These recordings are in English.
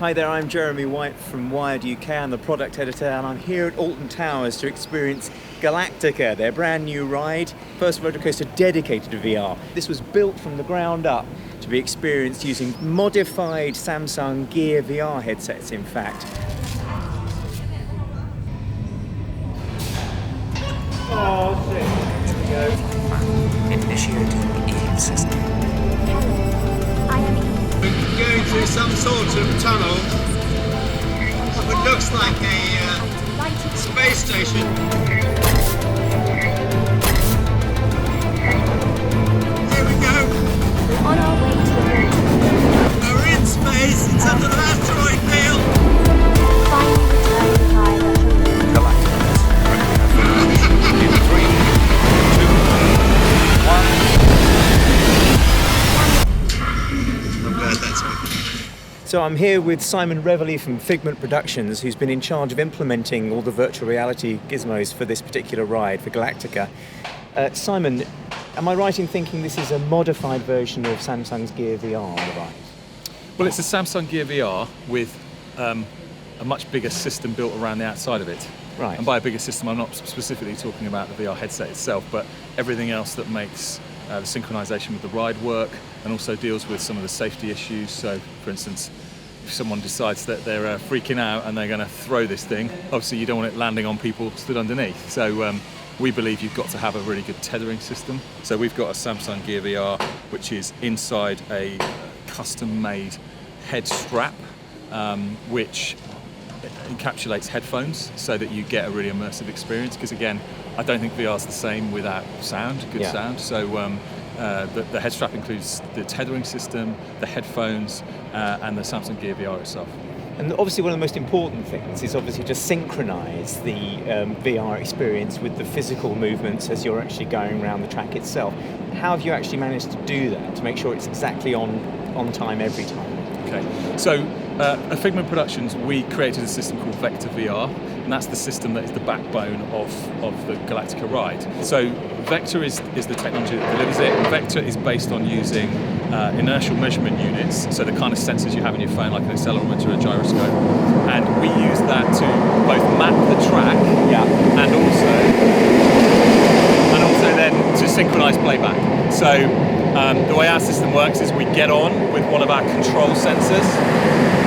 Hi there, I'm Jeremy White from Wired UK. I'm the product editor and I'm here at Alton Towers to experience Galactica, their brand new ride, first rollercoaster dedicated to VR. This was built from the ground up to be experienced using modified Samsung Gear VR headsets, in fact. Oh shit, here we go. Initiating E system. Going through some sort of tunnel of what looks like a space station. There we go. On our way to the We're in space in some sort of asteroid field. finally return to pilot. In 3, 2, 1. I'm glad that's over. So I'm here with Simon Reveley from Figment Productions, who's been in charge of implementing all the virtual reality gizmos for this particular ride, for Galactica. Simon, am I right in thinking this is a modified version of Samsung's Gear VR on the ride? Well, it's a Samsung Gear VR with a much bigger system built around the outside of it. Right. And by a bigger system, I'm not specifically talking about the VR headset itself, but everything else that makes the synchronization with the ride work and also deals with some of the safety issues. So, for instance, if someone decides that they're freaking out and they're going to throw this thing, obviously you don't want it landing on people stood underneath. So we believe you've got to have a really good tethering system. So we've got a Samsung Gear VR, which is inside a custom-made head strap, which encapsulates headphones so that you get a really immersive experience. Because again, I don't think VR is the same without sound, good sound. So the head strap includes the tethering system, the headphones, and the Samsung Gear VR itself. And obviously one of the most important things is obviously to synchronise the VR experience with the physical movements as you're actually going around the track itself. How have you actually managed to do that, to make sure it's exactly on time every time? Okay, so at Figment Productions, we created a system called Vector VR, and that's the system that is the backbone of the Galactica ride. So Vector is the technology that delivers it. Vector is based on using inertial measurement units, so the kind of sensors you have in your phone, like an accelerometer or a gyroscope, and we use that to both map the track and also then to synchronize playback. So the way our system works is we get on with one of our control sensors,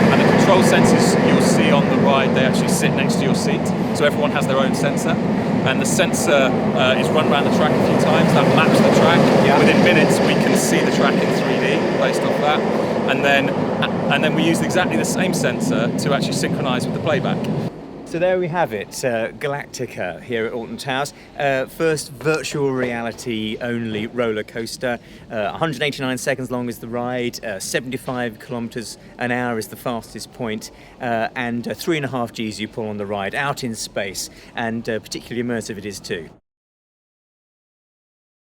and the control sensors you'll see on the ride, they actually sit next to your seat. So everyone has their own sensor, and the sensor is run around the track a few times. That maps the track. Within minutes, we can see the track in 3D based off that, and then we use exactly the same sensor to actually synchronize with the playback. So there we have it, Galactica here at Alton Towers. First virtual reality only roller coaster. 189 seconds long is the ride, 75 kilometers an hour is the fastest point, and 3.5 Gs you pull on the ride out in space, and particularly immersive it is too.